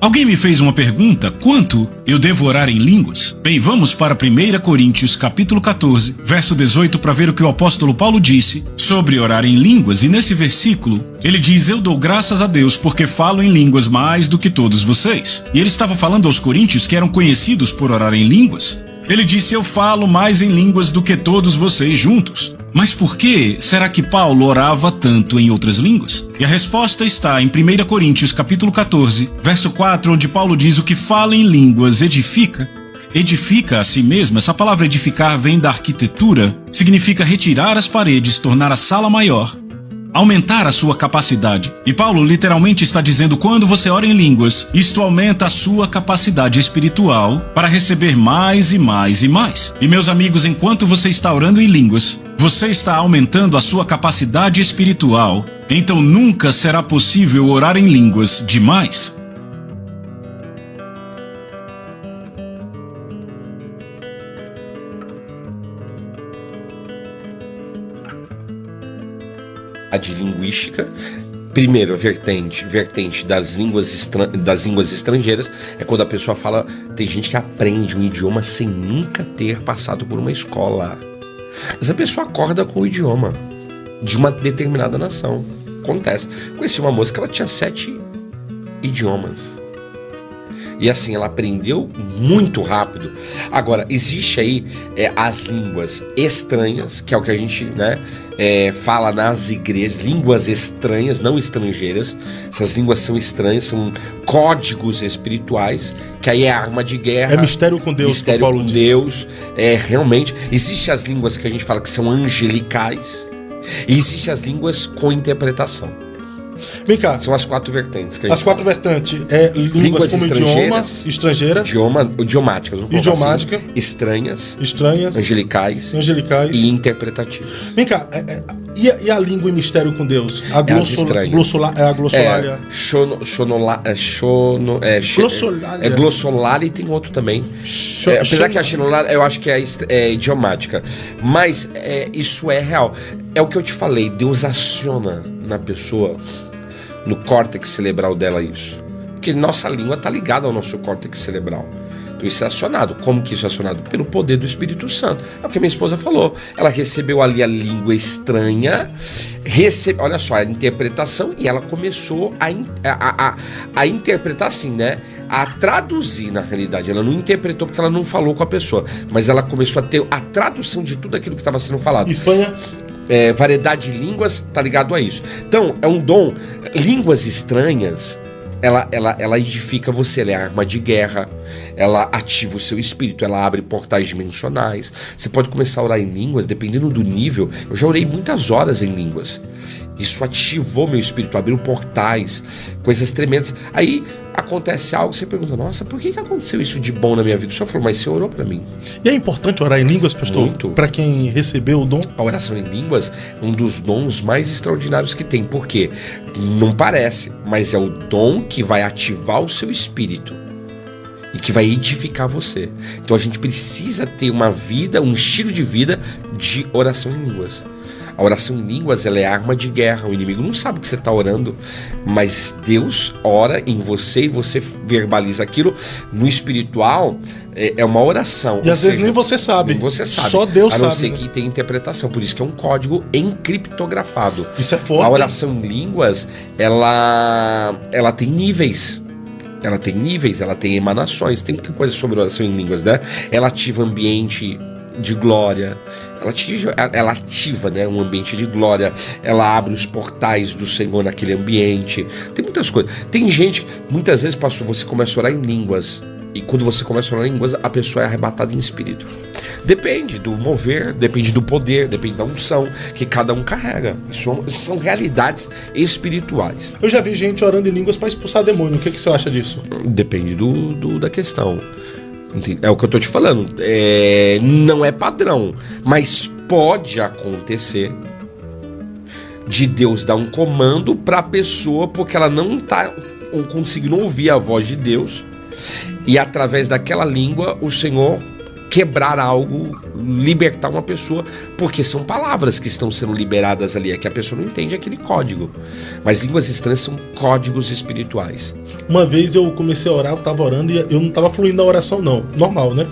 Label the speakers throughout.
Speaker 1: Alguém me fez uma pergunta: quanto eu devo orar em línguas? Bem, vamos para 1 Coríntios capítulo 14, verso 18, para ver o que o apóstolo Paulo disse sobre orar em línguas. E nesse versículo, ele diz: eu dou graças a Deus porque falo em línguas mais do que todos vocês. E ele estava falando aos coríntios que eram conhecidos por orar em línguas. Ele disse: eu falo mais em línguas do que todos vocês juntos. Mas por que será que Paulo orava tanto em outras línguas? E a resposta está em 1 Coríntios capítulo 14, verso 4, onde Paulo diz: o que fala em línguas edifica a si mesmo. Essa palavra edificar vem da arquitetura, significa retirar as paredes, tornar a sala maior, aumentar a sua capacidade. E Paulo literalmente está dizendo: quando você ora em línguas, isto aumenta a sua capacidade espiritual para receber mais e mais e mais. E meus amigos, enquanto você está orando em línguas, você está aumentando a sua capacidade espiritual. Então nunca será possível orar em línguas demais.
Speaker 2: A de linguística, primeiro, a vertente das línguas estrangeiras é quando a pessoa fala. Tem gente que aprende um idioma sem nunca ter passado por uma escola. Essa pessoa acorda com o idioma de uma determinada nação. Acontece. Conheci uma moça que ela tinha 7 idiomas. E assim, ela aprendeu muito rápido. Agora, existe aí as línguas estranhas, que é o que a gente fala nas igrejas, línguas estranhas, não estrangeiras. Essas línguas são estranhas, são códigos espirituais, que aí é arma de guerra.
Speaker 3: É mistério com Deus.
Speaker 2: Mistério com Deus. Realmente. Existem as línguas que a gente fala que são angelicais. E existem as línguas com interpretação.
Speaker 3: Vem cá.
Speaker 2: São as 4 vertentes que a gente
Speaker 3: As 4 vertentes é línguas como estrangeira,
Speaker 2: idiomáticas,
Speaker 3: idiomática,
Speaker 2: assim, estranhas, angelicais
Speaker 3: e
Speaker 2: interpretativas.
Speaker 3: Vem cá, e a língua e mistério com Deus? A glossolalia.
Speaker 2: Glossolalia e tem outro também. Apesar que a glossolalia eu acho que é idiomática, mas isso é real. É o que eu te falei, Deus aciona na pessoa, no córtex cerebral dela, isso. Porque nossa língua está ligada ao nosso córtex cerebral. Então isso é acionado. Como que isso é acionado? Pelo poder do Espírito Santo. É o que a minha esposa falou. Ela recebeu ali a língua estranha, olha só, a interpretação, e ela começou a interpretar assim, a traduzir na realidade. Ela não interpretou porque ela não falou com a pessoa, mas ela começou a ter a tradução de tudo aquilo que estava sendo falado.
Speaker 3: Espanha.
Speaker 2: Variedade de línguas está ligado a isso. Então, é um dom. Línguas estranhas, ela edifica você, ela é arma de guerra, ela ativa o seu espírito, ela abre portais dimensionais. Você pode começar a orar em línguas, dependendo do nível. Eu já orei muitas horas em línguas. Isso ativou meu espírito, abriu portais, coisas tremendas. Aí acontece algo, você pergunta: nossa, por que aconteceu isso de bom na minha vida? O senhor falou: mas você orou para mim.
Speaker 3: E é importante orar em línguas, pastor?
Speaker 2: Muito.
Speaker 3: Para quem recebeu o dom?
Speaker 2: A oração em línguas é um dos dons mais extraordinários que tem. Por quê? Não parece, mas é o dom que vai ativar o seu espírito e que vai edificar você. Então a gente precisa ter uma vida, um estilo de vida de oração em línguas. A oração em línguas, ela é arma de guerra. O inimigo não sabe que você está orando, mas Deus ora em você e você verbaliza aquilo. No espiritual, é uma oração.
Speaker 3: E às vezes nem você sabe.
Speaker 2: Nem você sabe.
Speaker 3: Só Deus sabe.
Speaker 2: A não ser que tem interpretação. Por isso que é um código encriptografado.
Speaker 3: Isso é forte.
Speaker 2: A oração em línguas, ela tem níveis. Ela tem níveis, ela tem emanações. Tem muita coisa sobre oração em línguas, Ela ativa ambiente de glória, ela ativa um ambiente de glória, ela abre os portais do Senhor naquele ambiente. Tem muitas coisas. Tem gente, muitas vezes, pastor, você começa a orar em línguas, e quando você começa a orar em línguas, a pessoa é arrebatada em espírito. Depende do mover, depende do poder, depende da unção que cada um carrega. Isso são realidades espirituais.
Speaker 3: Eu já vi gente orando em línguas para expulsar demônio. O que você acha disso?
Speaker 2: Depende da questão. É o que eu tô te falando. Não é padrão, mas pode acontecer de Deus dar um comando para a pessoa porque ela não tá conseguindo ouvir a voz de Deus, e através daquela língua o Senhor quebrar algo, libertar uma pessoa, porque são palavras que estão sendo liberadas ali, é que a pessoa não entende aquele código. Mas línguas estranhas são códigos espirituais.
Speaker 3: Uma vez eu comecei a orar, eu tava orando e eu não tava fluindo na oração não, normal, né?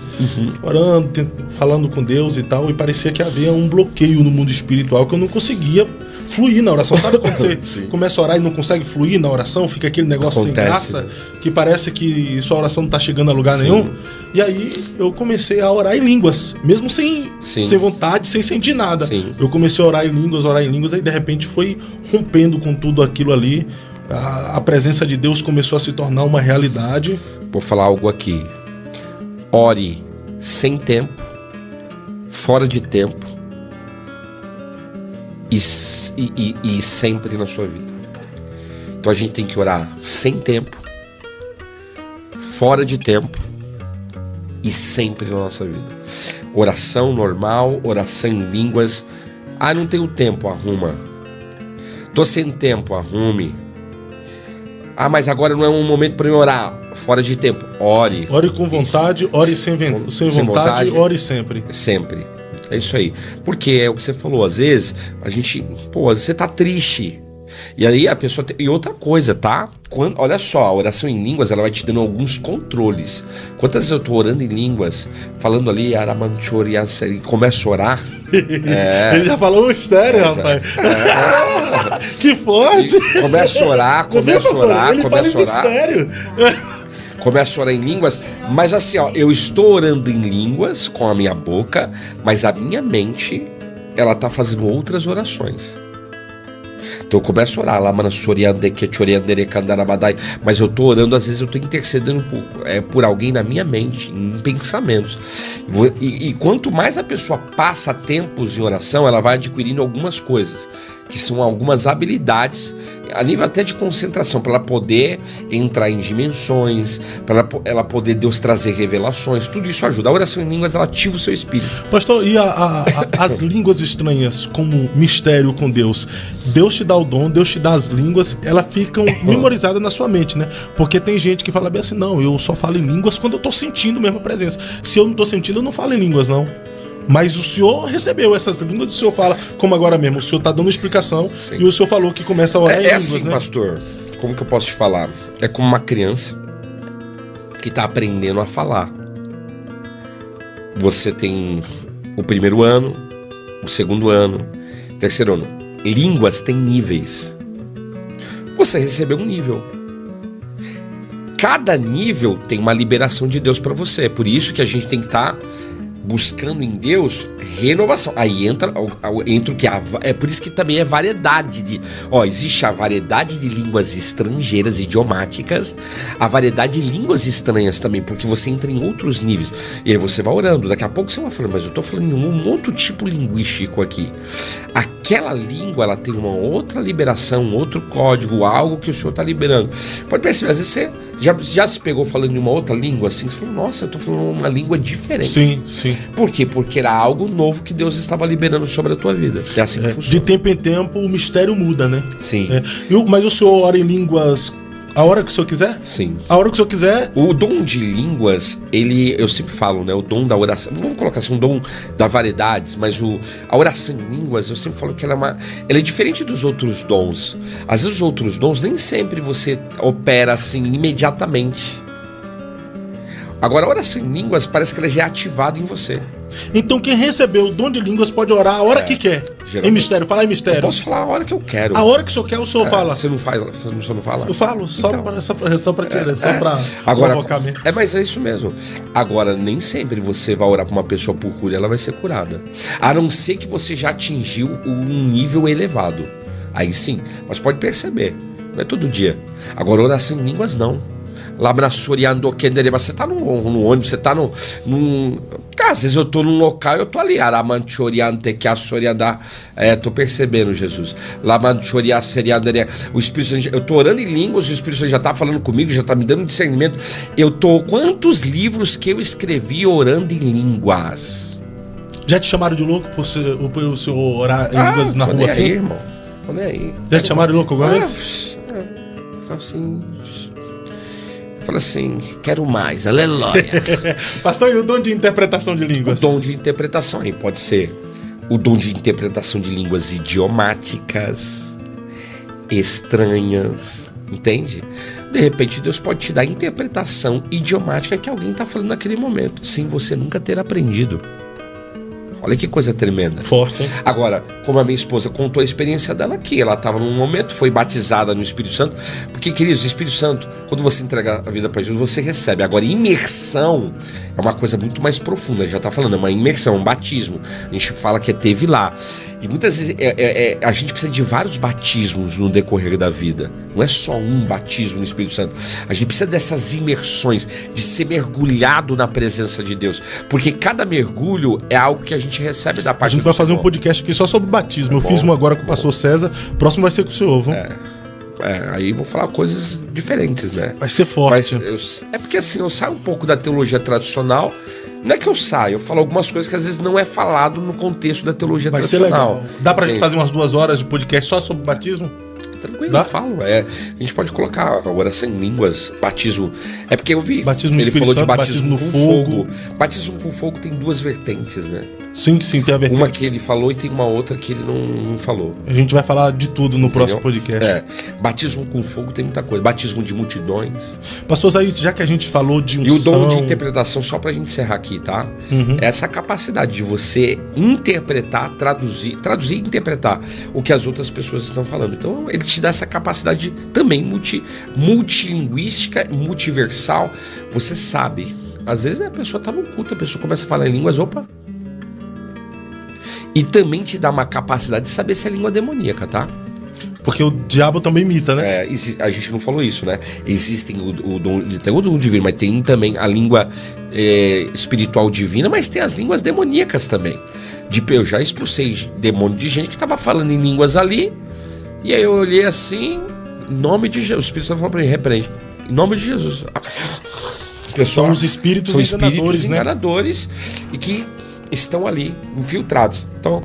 Speaker 3: Orando, falando com Deus e tal, e parecia que havia um bloqueio no mundo espiritual que eu não conseguia fluir na oração. Sabe quando você começa a orar e não consegue fluir na oração? Fica aquele negócio sem graça, que parece que sua oração não tá chegando a lugar nenhum. E aí eu comecei a orar em línguas, mesmo sem vontade, sem sentir nada. Eu comecei a orar em línguas, aí de repente foi rompendo com tudo aquilo ali. A presença de Deus começou a se tornar uma realidade.
Speaker 2: Vou falar algo aqui. Ore sem tempo, fora de tempo, e sempre na sua vida. Então a gente tem que orar sem tempo, fora de tempo e sempre na nossa vida. Oração normal, oração em línguas. Ah, não tenho tempo, arruma. Tô sem tempo, arrume. Ah, mas agora não é um momento para eu orar. Fora de tempo, ore.
Speaker 3: Ore com vontade, ore sem vontade, ore sempre.
Speaker 2: Sempre. É isso aí. Porque é o que você falou, às vezes a gente, às vezes você tá triste. E aí a pessoa e outra coisa, tá? Olha só, a oração em línguas, ela vai te dando alguns controles. Quantas vezes eu tô orando em línguas, falando ali, Aramanchorias, e começo a orar.
Speaker 3: Ele já falou um mistério, rapaz. Que forte!
Speaker 2: Começo a orar. Começo a orar em línguas, mas assim, eu estou orando em línguas com a minha boca, mas a minha mente, ela tá fazendo outras orações. Então eu começo a orar lá, mas eu tô orando, às vezes eu tô intercedendo por alguém na minha mente, em pensamentos. E quanto mais a pessoa passa tempos em oração, ela vai adquirindo algumas coisas, que são algumas habilidades, a nível até de concentração, para ela poder entrar em dimensões, para ela poder Deus trazer revelações, tudo isso ajuda. A oração em línguas, ela ativa o seu espírito.
Speaker 3: Pastor, e as línguas estranhas como mistério com Deus? Deus te dá o dom, Deus te dá as línguas, elas ficam memorizadas na sua mente, né? Porque tem gente que fala bem assim, não, eu só falo em línguas quando eu tô sentindo mesmo a presença. Se eu não tô sentindo, eu não falo em línguas, não. Mas o senhor recebeu essas línguas, o senhor fala, como agora mesmo, o senhor está dando explicação. Sim. E o senhor falou que começa a orar em línguas,
Speaker 2: assim, né? Pastor, como que eu posso te falar? É como uma criança que está aprendendo a falar. Você tem o primeiro ano, o segundo ano, terceiro ano. Línguas têm níveis. Você recebeu um nível. Cada nível tem uma liberação de Deus para você. É por isso que a gente tem que estar buscando em Deus renovação. Aí entra o que é por isso que também é variedade de, existe a variedade de línguas estrangeiras idiomáticas, a variedade de línguas estranhas também, porque você entra em outros níveis. E aí você vai orando, daqui a pouco você vai falando, mas eu tô falando em um outro tipo linguístico aqui. Aquela língua, ela tem uma outra liberação, um outro código, algo que o Senhor tá liberando. Pode perceber, às vezes você já se pegou falando em uma outra língua assim, você falou, nossa, eu tô falando uma língua diferente.
Speaker 3: Sim, sim.
Speaker 2: Por quê? Porque era algo novo que Deus estava liberando sobre a tua vida. É assim que funciona.
Speaker 3: De tempo em tempo o mistério muda, né?
Speaker 2: Sim.
Speaker 3: Mas o senhor ora em línguas a hora que o senhor quiser?
Speaker 2: Sim.
Speaker 3: A hora que o senhor quiser?
Speaker 2: O dom de línguas, eu sempre falo, né? O dom da oração, vamos colocar assim, um dom da variedades, mas a oração em línguas, eu sempre falo que ela é diferente dos outros dons. Às vezes os outros dons, nem sempre você opera assim imediatamente. Agora, a oração em línguas parece que ela já é ativada em você.
Speaker 3: Então quem recebeu o dom de línguas pode orar a hora que quer. Em mistério, falar em mistério.
Speaker 2: Eu posso falar a hora que eu quero.
Speaker 3: A hora que o senhor quer, o senhor fala.
Speaker 2: Você não fala?
Speaker 3: Eu falo, só
Speaker 2: então,
Speaker 3: pra tirar, só pra
Speaker 2: provocar mesmo. Mas é isso mesmo. Agora, nem sempre você vai orar pra uma pessoa por cura e ela vai ser curada. A não ser que você já atingiu um nível elevado. Aí sim. Mas pode perceber, não é todo dia. Agora, oração em línguas, não. Você tá no ônibus, você tá às vezes eu tô num local e eu tô ali. Tô percebendo, Jesus. O Espírito Santo, eu tô orando em línguas, o Espírito Santo já tá falando comigo, já tá me dando discernimento. Quantos livros que eu escrevi orando em línguas?
Speaker 3: Já te chamaram de louco por o senhor orar em línguas na rua assim?
Speaker 2: Aí, irmão. Olha aí.
Speaker 3: Já te chamaram de louco alguma vez?
Speaker 2: Ficava assim. Fala assim, quero mais, aleluia.
Speaker 3: Pastor, e o dom de interpretação de línguas?
Speaker 2: O dom de interpretação aí pode ser o dom de interpretação de línguas idiomáticas, estranhas, entende? De repente Deus pode te dar a interpretação idiomática que alguém está falando naquele momento, sem você nunca ter aprendido. Olha que coisa tremenda.
Speaker 3: Forte, hein?
Speaker 2: Agora, como a minha esposa contou a experiência dela aqui, ela estava num momento, foi batizada no Espírito Santo, porque, queridos, o Espírito Santo, quando você entrega a vida para Jesus, você recebe. Agora, imersão é uma coisa muito mais profunda, já está falando, é uma imersão, um batismo. A gente fala que teve lá. E muitas vezes a gente precisa de vários batismos no decorrer da vida. Não é só um batismo no Espírito Santo. A gente precisa dessas imersões, de ser mergulhado na presença de Deus. Porque cada mergulho é algo que a gente recebe da parte do Senhor.
Speaker 3: A gente vai fazer um podcast aqui só sobre batismo. Eu fiz um agora com o pastor César. O próximo vai ser com o senhor, viu?
Speaker 2: Aí vou falar coisas diferentes, né?
Speaker 3: Vai ser forte.
Speaker 2: É porque assim, eu saio um pouco da teologia tradicional. Não é que eu saio, eu falo algumas coisas que às vezes não é falado no contexto da teologia tradicional.
Speaker 3: Vai ser legal. Dá pra gente fazer umas 2 horas de podcast só sobre batismo?
Speaker 2: Tranquilo, eu falo. A gente pode colocar oração em línguas, batismo. É porque eu vi.
Speaker 3: Batismo
Speaker 2: ele falou de batismo
Speaker 3: no
Speaker 2: com fogo. Batismo com fogo tem 2 vertentes, né?
Speaker 3: Sim, tem a vertente.
Speaker 2: Uma que ele falou e tem uma outra que ele não falou.
Speaker 3: A gente vai falar de tudo no próximo podcast.
Speaker 2: Batismo com fogo tem muita coisa. Batismo de multidões.
Speaker 3: Pastor Zaid, já que a gente falou de unção...
Speaker 2: E o dom de interpretação, só pra gente encerrar aqui, tá? Essa capacidade de você interpretar, traduzir e interpretar o que as outras pessoas estão falando. Então, ele te dá essa capacidade também multilinguística, multiversal. Você sabe. Às vezes a pessoa tá no culto, a pessoa começa a falar em línguas, opa... E também te dá uma capacidade de saber se é língua demoníaca, tá?
Speaker 3: Porque o diabo também imita, né?
Speaker 2: A gente não falou isso, né? Existem tem o dom divino, mas tem também a língua espiritual divina, mas tem as línguas demoníacas também. Eu já expulsei demônio de gente que estava falando em línguas ali, e aí eu olhei assim, em nome de Jesus. O Espírito Santo falou para mim, repreende. Em nome de Jesus. Pessoal,
Speaker 3: são os espíritos enganadores,
Speaker 2: enganadores e que estão ali, infiltrados. Então,